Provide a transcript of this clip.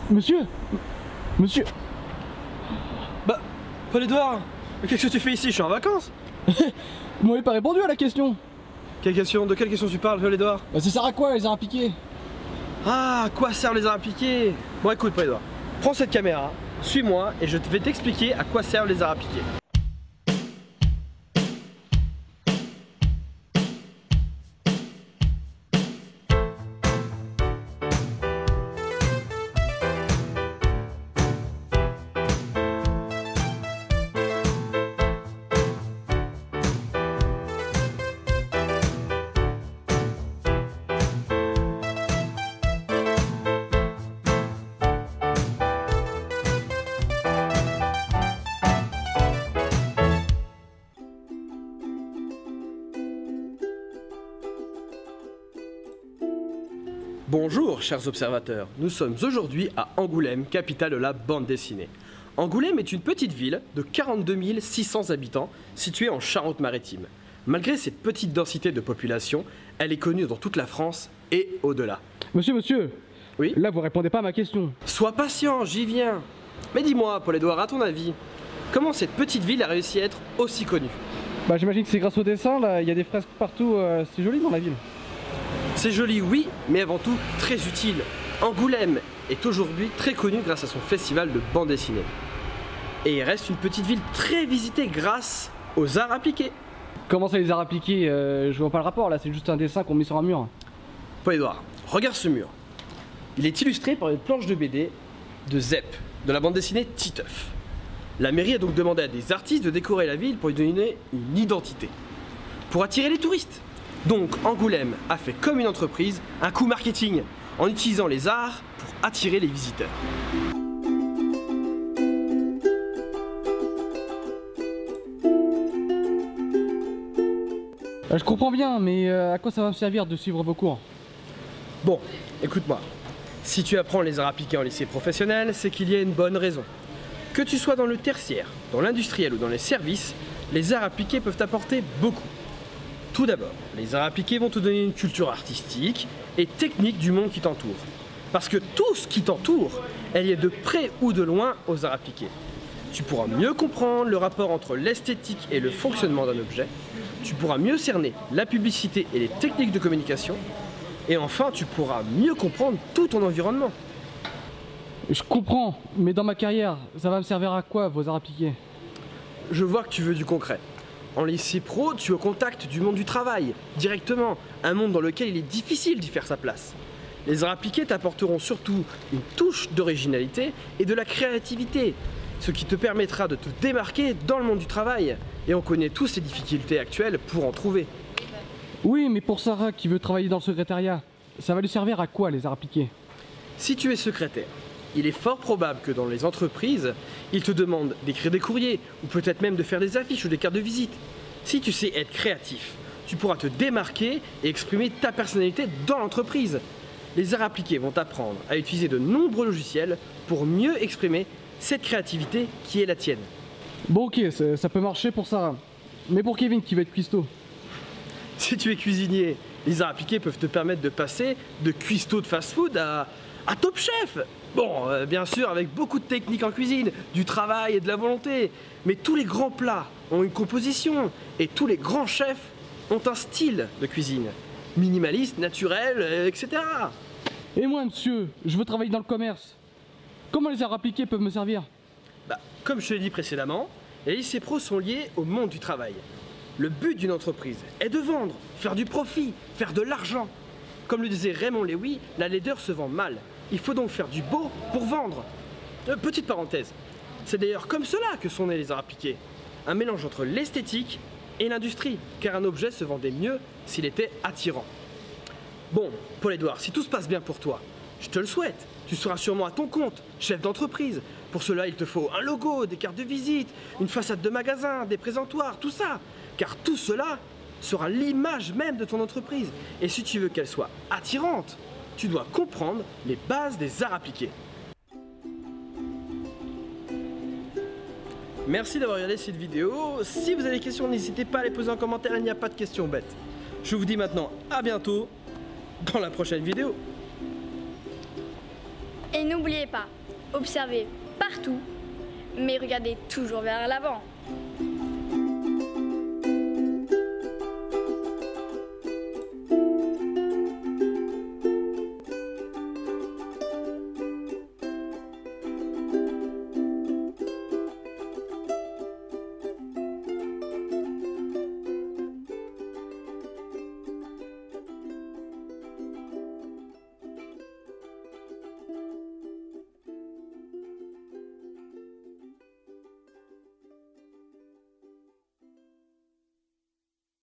Monsieur Monsieur Bah, Paul-Édouard, qu'est-ce que tu fais ici? Je suis en vacances. Vous m'avez pas répondu à la question. Quelle question? De quelle question tu parles, Paul-Édouard? Bah, ça sert à quoi les arts appliqués? Ah, à quoi servent les arts appliqués? Bon, écoute, Paul-Édouard, prends cette caméra, suis-moi et je vais t'expliquer à quoi servent les arts appliqués. Bonjour chers observateurs, nous sommes aujourd'hui à Angoulême, capitale de la bande dessinée. Angoulême est une petite ville de 42 600 habitants située en Charente-Maritime. Malgré cette petite densité de population, elle est connue dans toute la France et au-delà. Monsieur Oui? Là vous répondez pas à ma question. Sois patient, j'y viens. Mais dis-moi, Paul-Édouard, à ton avis, comment cette petite ville a réussi à être aussi connue? Bah j'imagine que c'est grâce au dessin, là, il y a des fresques partout, c'est joli dans la ville. C'est joli, oui, mais avant tout très utile. Angoulême est aujourd'hui très connue grâce à son festival de bande dessinée. Et il reste une petite ville très visitée grâce aux arts appliqués. Comment ça les arts appliqués? Je vois pas le rapport là, c'est juste un dessin qu'on met sur un mur. Paul-Édouard, regarde ce mur. Il est illustré par une planche de BD de Zep, de la bande dessinée Titeuf. La mairie a donc demandé à des artistes de décorer la ville pour lui donner une identité. Pour attirer les touristes. Donc Angoulême a fait comme une entreprise un coup marketing en utilisant les arts pour attirer les visiteurs. Je comprends bien, mais à quoi ça va me servir de suivre vos cours? Bon, écoute-moi. Si tu apprends les arts appliqués en lycée professionnel, c'est qu'il y a une bonne raison. Que tu sois dans le tertiaire, dans l'industriel ou dans les services, les arts appliqués peuvent t'apporter beaucoup. Tout d'abord, les arts appliqués vont te donner une culture artistique et technique du monde qui t'entoure. Parce que tout ce qui t'entoure est lié de près ou de loin aux arts appliqués. Tu pourras mieux comprendre le rapport entre l'esthétique et le fonctionnement d'un objet. Tu pourras mieux cerner la publicité et les techniques de communication. Et enfin, tu pourras mieux comprendre tout ton environnement. Je comprends, mais dans ma carrière, ça va me servir à quoi vos arts appliqués? Je vois que tu veux du concret. En lycée pro, tu es au contact du monde du travail, directement, un monde dans lequel il est difficile d'y faire sa place. Les arts appliqués t'apporteront surtout une touche d'originalité et de la créativité, ce qui te permettra de te démarquer dans le monde du travail. Et on connaît tous les difficultés actuelles pour en trouver. Oui, mais pour Sarah qui veut travailler dans le secrétariat, ça va lui servir à quoi les arts appliqués? Si tu es secrétaire, il est fort probable que dans les entreprises, ils te demandent d'écrire des courriers ou peut-être même de faire des affiches ou des cartes de visite. Si tu sais être créatif, tu pourras te démarquer et exprimer ta personnalité dans l'entreprise. Les arts appliqués vont t'apprendre à utiliser de nombreux logiciels pour mieux exprimer cette créativité qui est la tienne. Bon ok, ça peut marcher pour Sarah. Mais pour Kevin qui veut être cuistot? Si tu es cuisinier, les arts appliqués peuvent te permettre de passer de cuistot de fast-food à top chef. Bon, bien sûr, avec beaucoup de techniques en cuisine, du travail et de la volonté. Mais tous les grands plats ont une composition et tous les grands chefs ont un style de cuisine. Minimaliste, naturel, etc. Et moi monsieur, je veux travailler dans le commerce. Comment les arts appliqués peuvent me servir? Bah, comme je te l'ai dit précédemment, les lycées pros sont liés au monde du travail. Le but d'une entreprise est de vendre, faire du profit, faire de l'argent. Comme le disait Raymond Lévy, la laideur se vend mal. Il faut donc faire du beau pour vendre. Petite parenthèse, c'est d'ailleurs comme cela que sont nés les arts appliqués. Un mélange entre l'esthétique et l'industrie, car un objet se vendait mieux s'il était attirant. Bon, Paul-Édouard, si tout se passe bien pour toi, je te le souhaite. Tu seras sûrement à ton compte, chef d'entreprise. Pour cela, il te faut un logo, des cartes de visite, une façade de magasin, des présentoirs, tout ça. Car tout cela sera l'image même de ton entreprise. Et si tu veux qu'elle soit attirante, tu dois comprendre les bases des arts appliqués. Merci d'avoir regardé cette vidéo. Si vous avez des questions, n'hésitez pas à les poser en commentaire, il n'y a pas de questions bêtes. Je vous dis maintenant à bientôt dans la prochaine vidéo. n'oubliez pas, observez partout, mais regardez toujours vers l'avant.